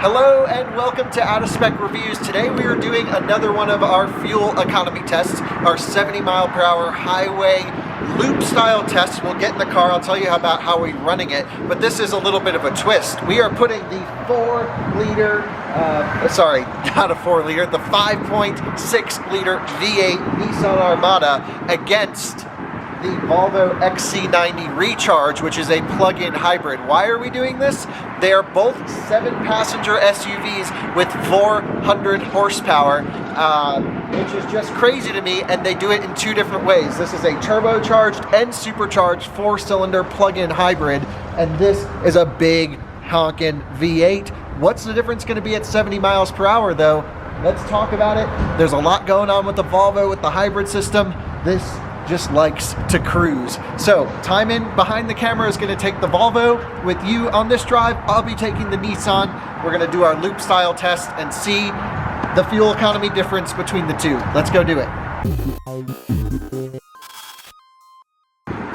Hello and welcome to Out of Spec Reviews. Today we are doing another one of our fuel economy tests, our 70 mile per hour highway loop style test. We'll get in the car, I'll tell you about how we're running it, but this is a little bit of a twist. We are putting the 4-liter, sorry, not a 4-liter, the 5.6 liter V8 Nissan Armada against the Volvo XC90 Recharge, which is a plug-in hybrid. Why are we doing this? They are both 7-passenger SUVs with 400 horsepower, which is just crazy to me, and they do it in two different ways. This is a turbocharged and supercharged 4-cylinder plug-in hybrid, and this is a big honkin' V8. What's the difference going to be at 70 miles per hour though? Let's talk about it. There's a lot going on with the Volvo with the hybrid system. This just likes to cruise. So Timon behind the camera is going to take the Volvo. With you on this drive, I'll be taking the Nissan. We're going to do our loop style test and see the fuel economy difference between the two. Let's go do it.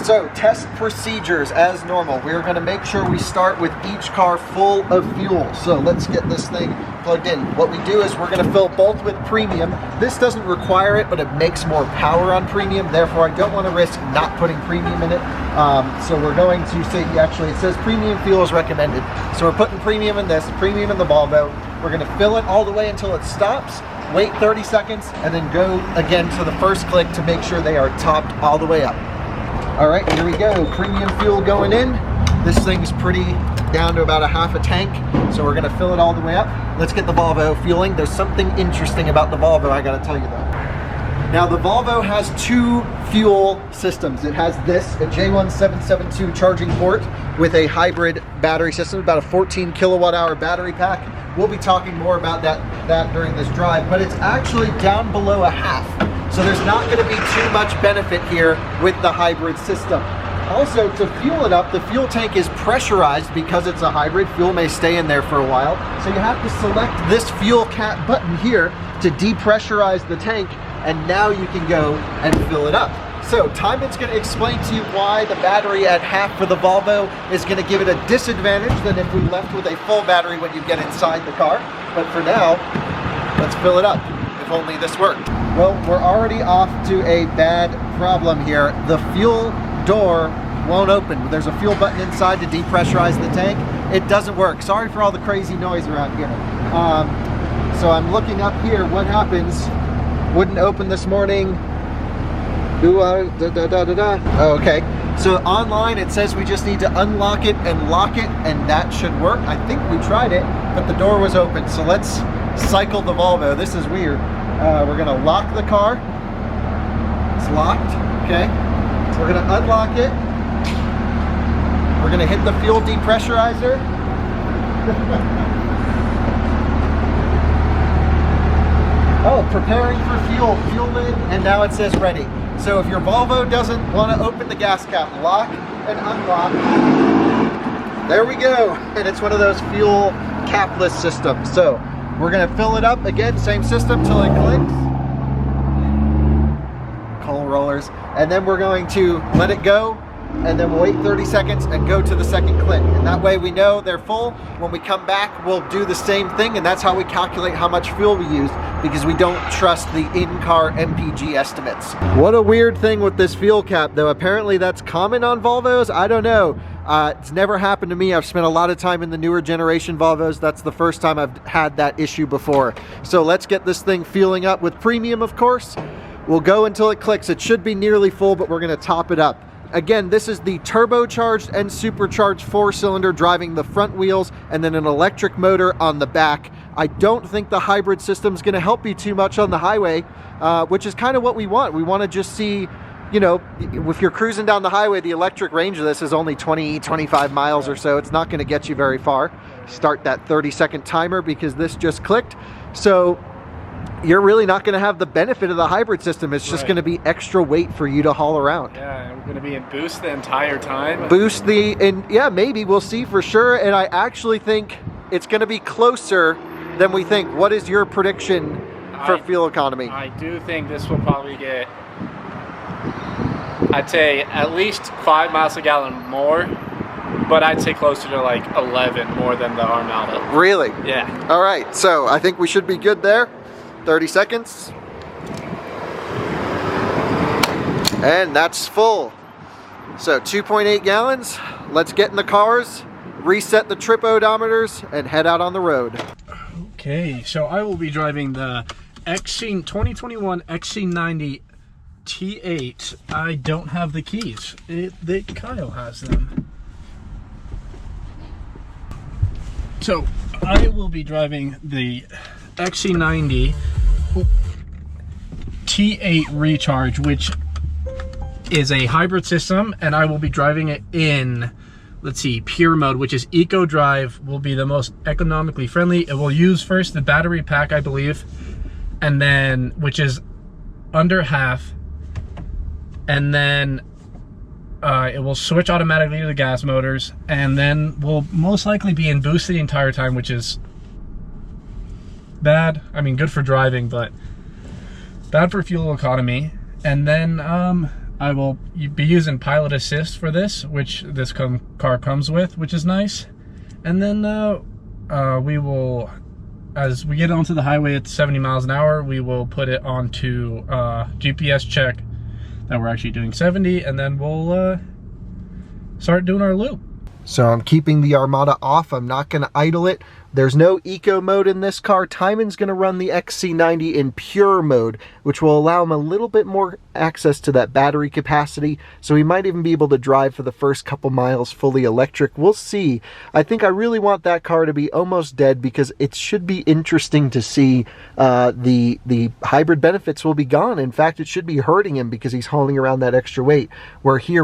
So test procedures as normal. We're going to make sure we start with each car full of fuel. So let's get this thing plugged in. What we do is we're going to fill both with premium. This doesn't require it, but it makes more power on premium. Therefore, I don't want to risk not putting premium in it. So we're going to say, actually it says premium fuel is recommended. So we're putting premium in this, premium in the Volvo. We're going to fill it all the way until it stops. Wait 30 seconds and then go again to the first click to make sure they are topped all the way up. All right, here we go. Premium fuel going in. This thing's pretty down to about a half a tank, so we're gonna fill it all the way up. Let's get the Volvo fueling. There's something interesting about the Volvo I gotta tell you though. Now the Volvo has two fuel systems. It has this, a J1772 charging port with a hybrid battery system, about a 14 kilowatt hour battery pack. We'll be talking more about that during this drive, but it's actually down below a half. So there's not going to be too much benefit here with the hybrid system. Also, to fuel it up, the fuel tank is pressurized because it's a hybrid. Fuel may stay in there for a while. So you have to select this fuel cap button here to depressurize the tank, and now you can go and fill it up. So Timon's going to explain to you why the battery at half for the Volvo is going to give it a disadvantage than if we left with a full battery when you get inside the car. But for now, let's fill it up. If only this worked. Well, we're already off to a bad problem here. The fuel door won't open. There's a fuel button inside to depressurize the tank. It doesn't work. Sorry for all the crazy noise around here. So I'm looking up here. What happens? Wouldn't open this morning. Oh, okay. So online it says we just need to unlock it and lock it, and that should work. I think we tried it, but the door was open. So let's cycle the Volvo. This is weird. We're gonna lock the car. It's locked, okay? So we're gonna unlock it. We're gonna hit the fuel depressurizer. Oh, preparing for fuel, fuel lid, and now it says ready. So if your Volvo doesn't want to open the gas cap, lock and unlock. There we go. And it's one of those fuel capless systems. So we're going to fill it up again, same system till it clicks. Coal rollers. And then we're going to let it go, and then we'll wait 30 seconds and go to the second click. And that way we know they're full. When we come back, we'll do the same thing, and that's how we calculate how much fuel we used, because we don't trust the in-car MPG estimates. What a weird thing with this fuel cap though. Apparently that's common on Volvos. I don't know. It's never happened to me. I've spent a lot of time in the newer generation Volvos. That's the first time I've had that issue before. So let's get this thing fueling up with premium, of course. We'll go until it clicks. It should be nearly full, but we're gonna top it up. Again, this is the turbocharged and supercharged 4-cylinder driving the front wheels and then an electric motor on the back. I don't think the hybrid system is going to help you too much on the highway, which is kind of what we want. We want to just see, you know, if you're cruising down the highway, the electric range of this is only 20, 25 miles or so. It's not going to get you very far. Start that 30-second timer because this just clicked. So you're really not going to have the benefit of the hybrid system. It's just going to be extra weight for you to haul around. Yeah, and we're going to be in boost the entire time. Boost and yeah, maybe we'll see for sure. And I actually think it's going to be closer than we think. What is your prediction for fuel economy? I do think this will probably get, I'd say, at least 5 miles a gallon more but I'd say closer to like 11 more than the Armada. Really? Yeah. All right, so I think we should be good there. 30 seconds. And that's full. So 2.8 gallons. Let's get in the cars, reset the trip odometers, and head out on the road. Okay, so I will be driving the 2021 XC90 T8. I don't have the keys. Kyle has them. So I will be driving the XC90 T8 Recharge, which is a hybrid system, and I will be driving it in, let's see, pure mode, which is eco drive, will be the most economically friendly. It will use first the battery pack, I believe, and then, which is under half, and then it will switch automatically to the gas motors, and then will most likely be in boost the entire time, which is bad. I mean, good for driving, but bad for fuel economy. And then I will be using pilot assist for this, which this car comes with, which is nice. And then we will, as we get onto the highway at 70 miles an hour, we will put it onto GPS check that we're actually doing 70, and then we'll start doing our loop. So I'm keeping the Armada off. I'm not going to idle it. There's no eco mode in this car. Timon's going to run the XC90 in pure mode, which will allow him a little bit more access to that battery capacity. So he might even be able to drive for the first couple miles fully electric. We'll see. I think I really want that car to be almost dead, because it should be interesting to see the hybrid benefits will be gone. In fact, it should be hurting him because he's hauling around that extra weight. Where here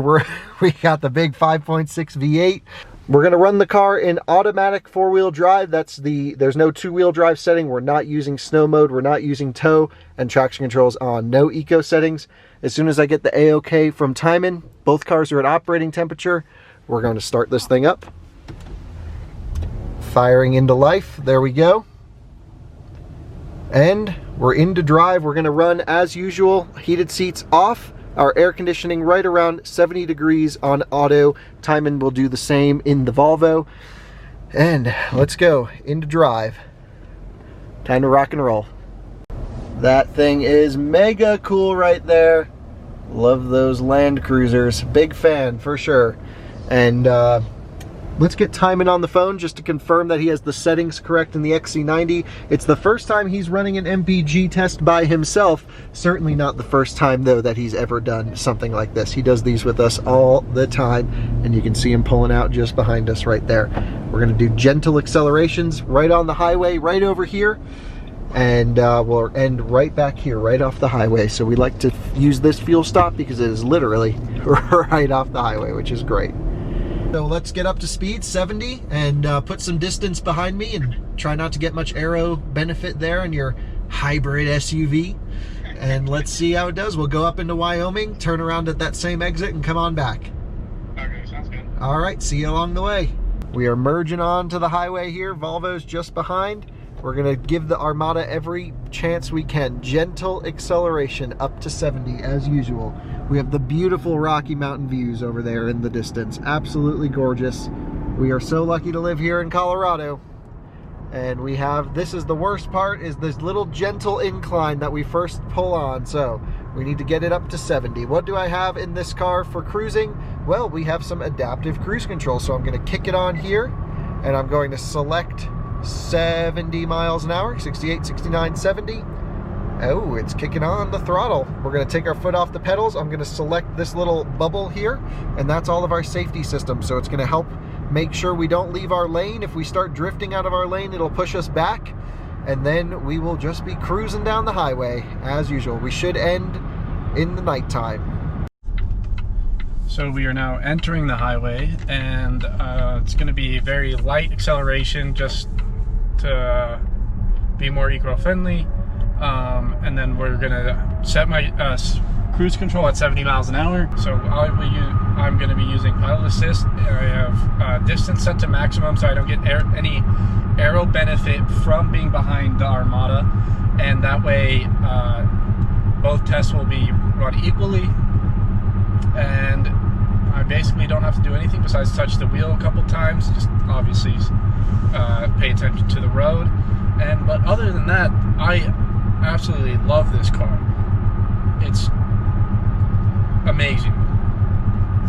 we got the big 5.6 V8. We're going to run the car in automatic four-wheel drive. There's no two-wheel drive setting. We're not using snow mode. We're not using tow, and traction controls on. No eco settings. As soon as I get the A-OK from Timon, both cars are at operating temperature. We're going to start this thing up. Firing into life. There we go. And we're into drive. We're going to run as usual. Heated seats off. Our air conditioning right around 70 degrees on auto. Timon will do the same in the Volvo. And let's go into drive. Time to rock and roll. That thing is mega cool right there. Love those Land Cruisers. Big fan for sure. And let's get Timon on the phone just to confirm that he has the settings correct in the XC90. It's the first time he's running an MPG test by himself. Certainly not the first time, though, that he's ever done something like this. He does these with us all the time, and you can see him pulling out just behind us right there. We're going to do gentle accelerations right on the highway, right over here, and we'll end right back here, right off the highway. So we like to use this fuel stop because it is literally right off the highway, which is great. So let's get up to speed, 70, and put some distance behind me, and try not to get much aero benefit there in your hybrid SUV. And let's see how it does. We'll go up into Wyoming, turn around at that same exit, and come on back. Okay, sounds good. All right, see you along the way. We are merging onto the highway here. Volvo's just behind. We're gonna give the Armada every chance we can. Gentle acceleration up to 70 as usual. We have the beautiful Rocky Mountain views over there in the distance. Absolutely gorgeous. We are so lucky to live here in Colorado. And we have, this is the worst part, is this little gentle incline that we first pull on. So we need to get it up to 70. What do I have in this car for cruising? Well, we have some adaptive cruise control. So I'm gonna kick it on here, and I'm going to select 70 miles an hour, 68, 69, 70. Oh, it's kicking on the throttle. We're going to take our foot off the pedals. I'm going to select this little bubble here, and that's all of our safety systems. So it's going to help make sure we don't leave our lane. If we start drifting out of our lane, it'll push us back, and then we will just be cruising down the highway as usual. We should end in the nighttime. So we are now entering the highway, and it's going to be very light acceleration just to be more eco-friendly. And then we're gonna set my cruise control at 70 miles an hour. So I'm gonna be using pilot assist. I have distance set to maximum, so I don't get any aero benefit from being behind the Armada. And that way, both tests will be run equally. And I basically don't have to do anything besides touch the wheel a couple times, just obviously pay attention to the road. But other than that, I absolutely love this car. It's amazing.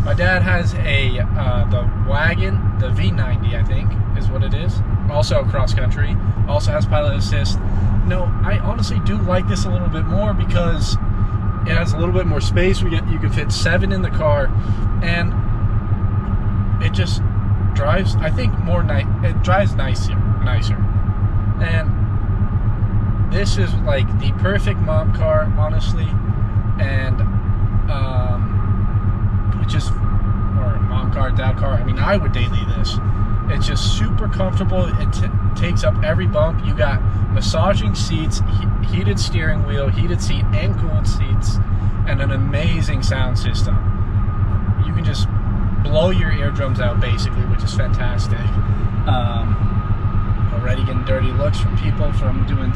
My dad has the wagon, the V90, I think is what it is. Also cross country. Also has pilot assist. No, I honestly do like this a little bit more because it has a little bit more space. You can fit 7 in the car, and it just drives, I think, it drives nicer. And this is like the perfect mom car, honestly. And or mom car, dad car. I mean, I would daily this. It's just super comfortable. It takes up every bump. You got massaging seats, heated steering wheel, heated seat and cooled seats, and an amazing sound system. You can just blow your eardrums out basically, which is fantastic. Already getting dirty looks from people from doing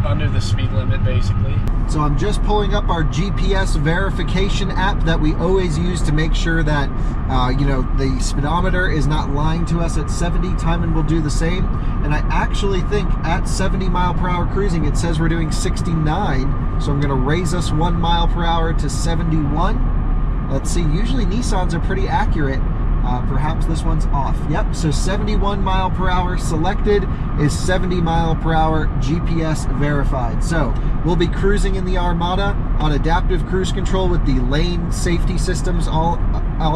under the speed limit basically. So I'm just pulling up our GPS verification app that we always use to make sure that you know, the speedometer is not lying to us at 70. Timon will do the same, and I actually think at 70 mile per hour cruising it says we're doing 69, so I'm going to raise us 1 mile per hour to 71. Let's see, usually Nissans are pretty accurate. Perhaps this one's off. Yep, so 71 mile per hour selected is 70 mile per hour GPS verified. So we'll be cruising in the Armada on adaptive cruise control with the lane safety systems all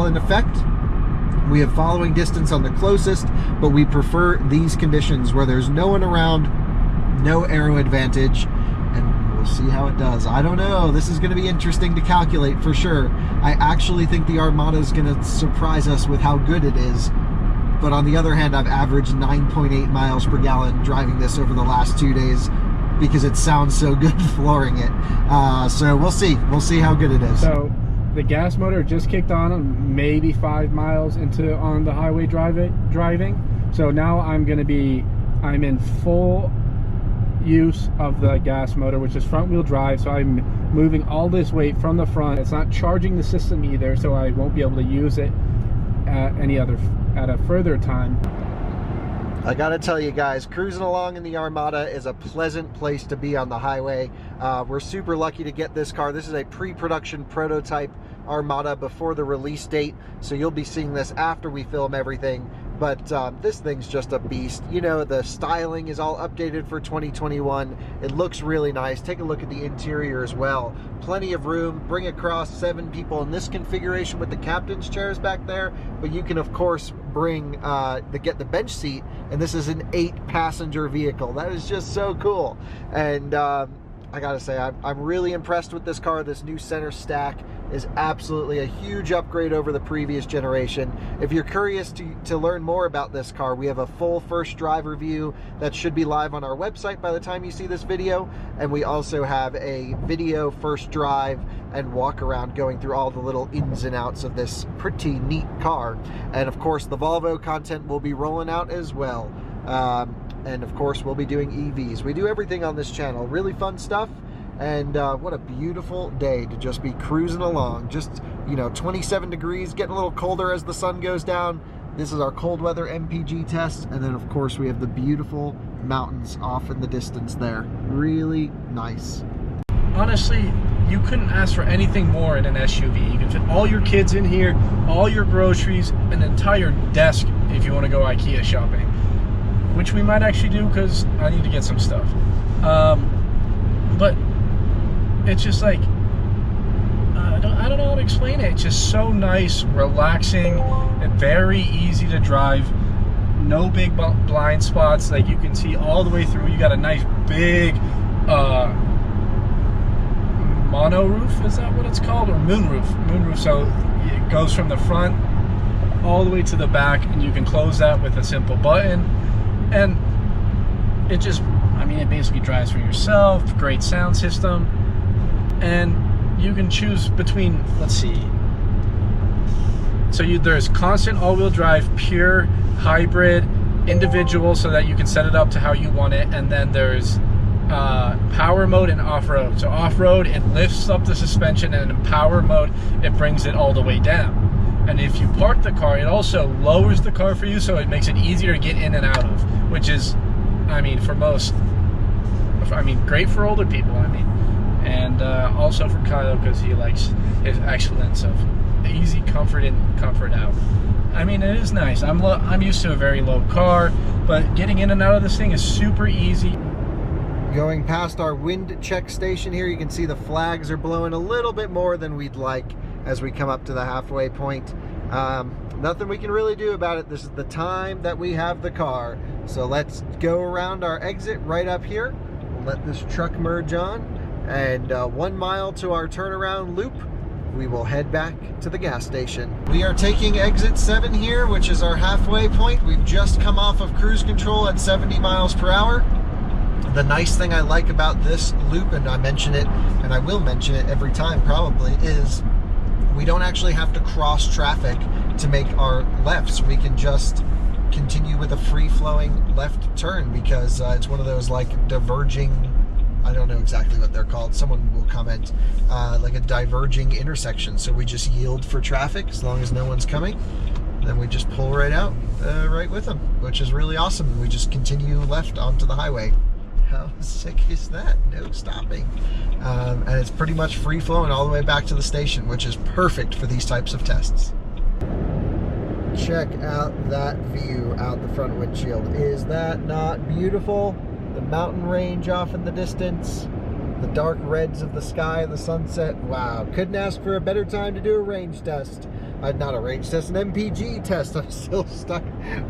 in effect. We have following distance on the closest, but we prefer these conditions where there's no one around, no aero advantage, and see how it does. I don't know. This is going to be interesting to calculate for sure. I actually think the Armada is going to surprise us with how good it is. But on the other hand, I've averaged 9.8 miles per gallon driving this over the last 2 days because it sounds so good flooring it. So we'll see. We'll see how good it is. So the gas motor just kicked on maybe 5 miles on the highway driving. So now I'm in full use of the gas motor, which is front wheel drive, so I'm moving all this weight from the front. It's not charging the system either, so I won't be able to use it at a further time. I gotta tell you guys, cruising along in the Armada is a pleasant place to be on the highway. We're super lucky to get this car. This is a pre-production prototype Armada before the release date, so you'll be seeing this after we film everything. But this thing's just a beast. You know, the styling is all updated for 2021. It looks really nice. Take a look at the interior as well. Plenty of room. Bring across 7 people in this configuration with the captain's chairs back there. But you can, of course, get the bench seat. And this is an 8-passenger vehicle. That is just so cool. And I gotta say, I'm really impressed with this car. This new center stack is absolutely a huge upgrade over the previous generation. If you're curious to learn more about this car, we have a full first drive review that should be live on our website by the time you see this video. And we also have a video first drive and walk around going through all the little ins and outs of this pretty neat car. And of course, the Volvo content will be rolling out as well. And of course, we'll be doing EVs. We do everything on this channel. Really fun stuff. And what a beautiful day to just be cruising along. Just, you know, 27 degrees, getting a little colder as the sun goes down. This is our cold weather MPG test. And then, of course, we have the beautiful mountains off in the distance there. Really nice. Honestly, you couldn't ask for anything more in an SUV. You can fit all your kids in here, all your groceries, an entire desk if you want to go IKEA shopping. Which we might actually do because I need to get some stuff. But it's just like, I don't know how to explain it. It's just so nice, relaxing, and very easy to drive. No big blind spots. Like, you can see all the way through. You got a nice big mono roof, is that what it's called? Or moonroof. So it goes from the front all the way to the back, and you can close that with a simple button. And it just, I mean, it basically drives for yourself. Great sound system. And you can choose between, let's see. So there's constant all-wheel drive, pure, hybrid, individual, so that you can set it up to how you want it. And then there's power mode and off-road. So off-road, it lifts up the suspension, and in power mode, it brings it all the way down. And if you park the car, it also lowers the car for you, so it makes it easier to get in and out of, which is, I mean, for most, I mean, great for older people, I mean, and also for Kyle, because he likes his excellence of easy comfort in, comfort out. I mean, it is nice. I'm used to a very low car, but getting in and out of this thing is super easy. Going past our wind check station here, you can see the flags are blowing a little bit more than we'd like as we come up to the halfway point. Nothing we can really do about it. This is the time that we have the car. So let's go around our exit right up here. We'll let this truck merge on, and 1 mile to our turnaround loop, we will head back to the gas station. We are taking exit 7 here, which is our halfway point. We've just come off of cruise control at 70 miles per hour. The nice thing I like about this loop, and I mention it, and I will mention it every time probably, is we don't actually have to cross traffic to make our lefts. We can just continue with a free-flowing left turn, because it's one of those like diverging, I don't know exactly what they're called, someone will comment, like a diverging intersection. So we just yield for traffic as long as no one's coming, then we just pull right out, right with them, which is really awesome. We just continue left onto the highway. How sick is that? No stopping. And it's pretty much free flowing all the way back to the station, which is perfect for these types of tests. Check out that view out the front windshield. Is that not beautiful? The mountain range off in the distance, the dark reds of the sky, the sunset. Wow, couldn't ask for a better time to do a range test. Not a range test, an MPG test. I'm still stuck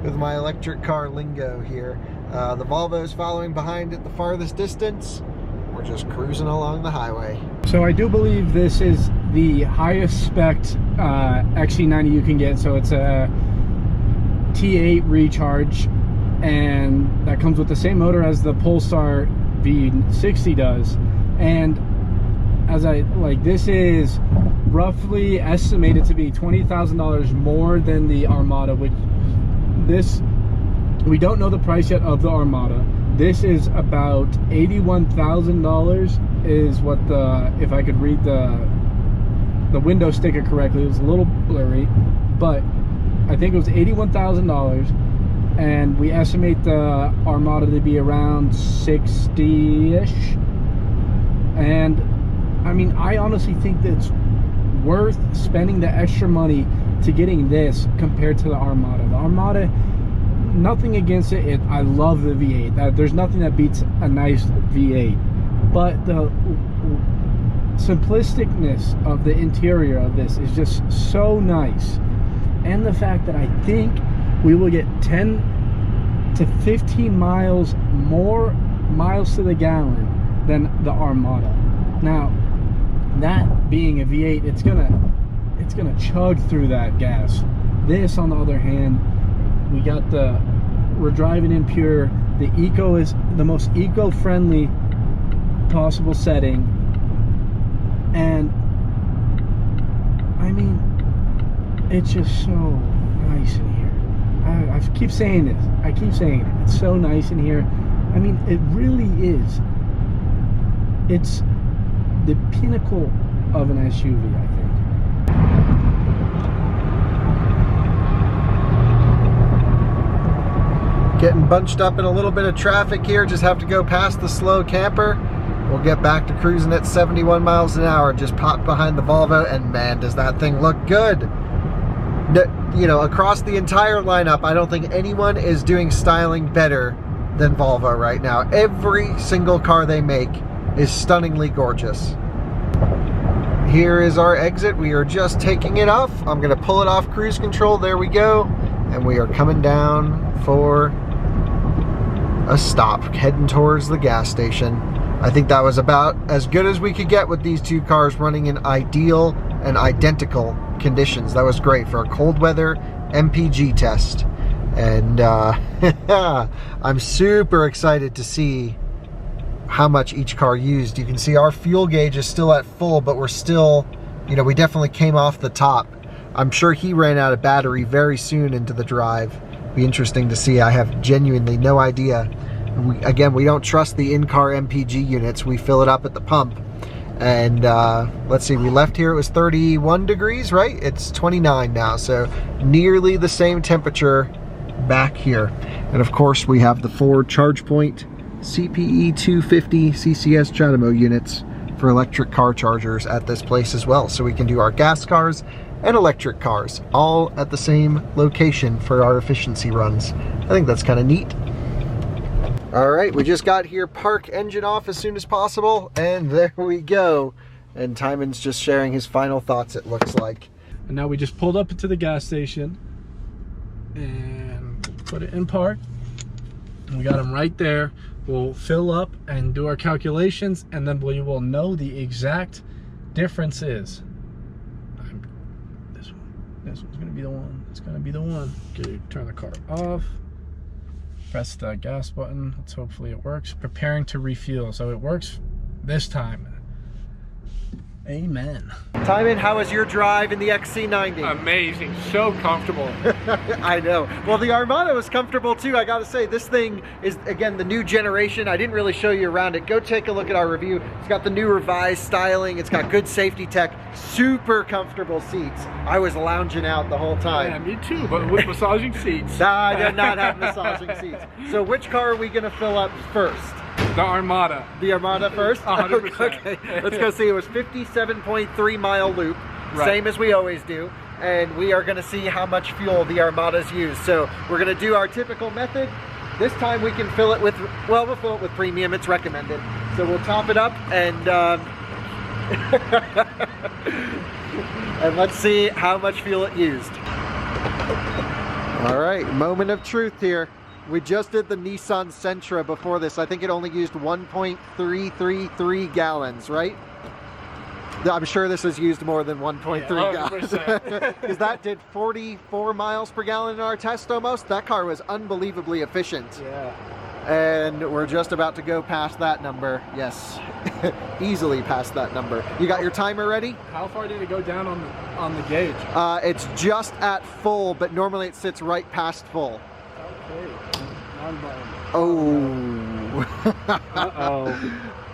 with my electric car lingo here. The Volvo is following behind at the farthest distance. We're just cruising along the highway. So I do believe this is the highest spec XC90 you can get. So it's a T8 recharge, and that comes with the same motor as the Polestar V60 does. And as this is roughly estimated to be $20,000 more than the Armada, which we don't know the price yet of the Armada. This is about $81,000 is what if I could read the window sticker correctly, it was a little blurry, but I think it was $81,000, and we estimate the Armada to be around 60-ish. And I mean, I honestly think that it's worth spending the extra money to getting this compared to the Armada. The Armada, nothing against it. I love the V8. There's nothing that beats a nice V8. But the simplisticness of the interior of this is just so nice. And the fact that I think we will get 10 to 15 miles more miles to the gallon than the Armada. Now, that being a V8, it's gonna chug through that gas. This, on the other hand, we're driving in pure. The eco is the most eco-friendly possible setting, and I mean, it's just so nice in here. I keep saying this. I keep saying it. It's so nice in here. I mean, it really is. It's the pinnacle of an SUV, I think. Getting bunched up in a little bit of traffic here. Just have to go past the slow camper. We'll get back to cruising at 71 miles an hour. Just popped behind the Volvo, and man, does that thing look good. You know, across the entire lineup, I don't think anyone is doing styling better than Volvo right now. Every single car they make is stunningly gorgeous. Here is our exit. We are just taking it off. I'm gonna pull it off cruise control. There we go. And we are coming down for a stop, heading towards the gas station. I think that was about as good as we could get with these two cars running in ideal and identical conditions. That was great for a cold weather MPG test. And I'm super excited to see how much each car used. You can see our fuel gauge is still at full, but we're still, you know, we definitely came off the top. I'm sure he ran out of battery very soon into the drive. Be interesting to see. I have genuinely no idea. Again, we don't trust the in-car MPG units. We fill it up at the pump, And let's see, we left here, it was 31 degrees, right? It's 29 now, so nearly the same temperature back here. And of course, we have the 4 ChargePoint CPE 250 CCS Dynamo units for electric car chargers at this place as well. So we can do our gas cars and electric cars all at the same location for our efficiency runs. I think that's kind of neat. All right, we just got here, park engine off as soon as possible, and there we go. And Timon's just sharing his final thoughts, it looks like. And now we just pulled up into the gas station and put it in park. And we got them right there. We'll fill up and do our calculations, and then we will know the exact differences. This one's gonna be the one. It's gonna be the one. Okay, turn the car off. Press the gas button. Let's hopefully it works. Preparing to refuel. So it works this time. Amen. Timon, how was your drive in the XC90? Amazing, so comfortable. I know. Well, the Armada was comfortable too. I gotta say, this thing is, again, the new generation. I didn't really show you around it. Go take a look at our review. It's got the new revised styling. It's got good safety tech, super comfortable seats. I was lounging out the whole time. Yeah, me too, but with massaging seats. Nah, I did not have massaging seats. So which car are we gonna fill up first? The Armada. The Armada first? 100%. Okay, let's go see. It was 57.3 mile loop, Right. Same as we always do. And we are gonna see how much fuel the Armada's use. So we're gonna do our typical method. This time we can fill it with, well, we'll fill it with premium, it's recommended. So we'll top it up and and let's see how much fuel it used. All right, moment of truth here. We just did the Nissan Sentra before this. I think it only used 1.333 gallons, right? I'm sure this has used more than 1.3 gallons. Because that did 44 miles per gallon in our test almost. That car was unbelievably efficient. Yeah. And we're just about to go past that number. Yes, easily past that number. You got your timer ready? How far did it go down on the gauge? It's just at full, but normally it sits right past full. Okay. Oh. Uh-oh.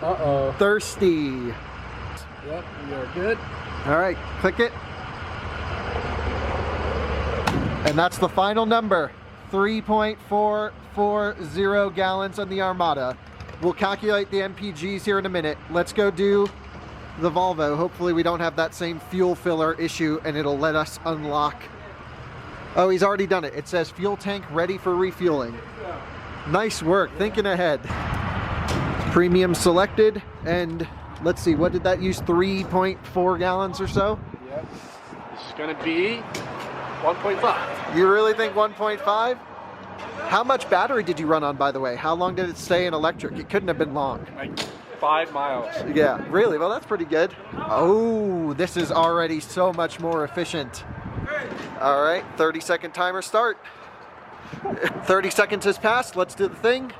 Uh-oh. Thirsty. Yep, we are good. All right, click it. And that's the final number, 3.440 gallons on the Armada. We'll calculate the MPGs here in a minute. Let's go do the Volvo. Hopefully we don't have that same fuel filler issue and it'll let us unlock. Oh, he's already done it. It says fuel tank ready for refueling. Nice work, thinking ahead. Premium selected, and let's see, what did that use? 3.4 gallons or so? Yep. This is gonna be 1.5. You really think 1.5? How much battery did you run on, by the way? How long did it stay in electric? It couldn't have been long. Like 5 miles. Yeah, really? Well, that's pretty good. Oh, this is already so much more efficient. All right, 30-second timer start. 30 seconds has passed. Let's do the thing.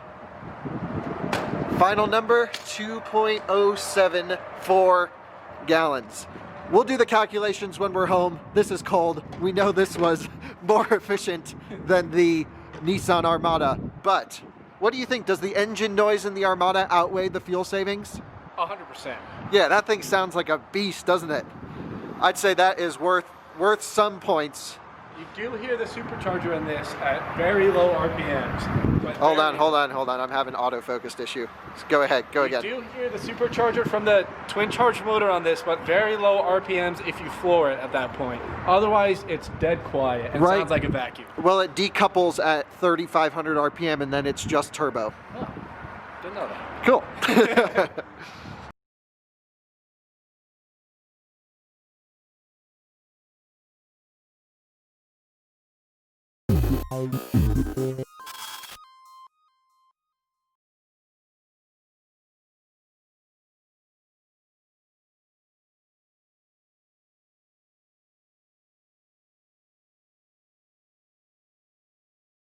Final number, 2.074 gallons. We'll do the calculations when we're home. This is cold. We know this was more efficient than the Nissan Armada. But what do you think? Does the engine noise in the Armada outweigh the fuel savings? 100%. Yeah, that thing sounds like a beast, doesn't it? I'd say that is worth some points. You do hear the supercharger in this at very low RPMs. But Hold on. I'm having autofocused issue. Go ahead, go again. You do hear the supercharger from the twin charge motor on this, but very low RPMs if you floor it at that point. Otherwise, it's dead quiet and sounds like a vacuum. Well, it decouples at 3,500 RPM and then it's just turbo. Oh, didn't know that. Cool.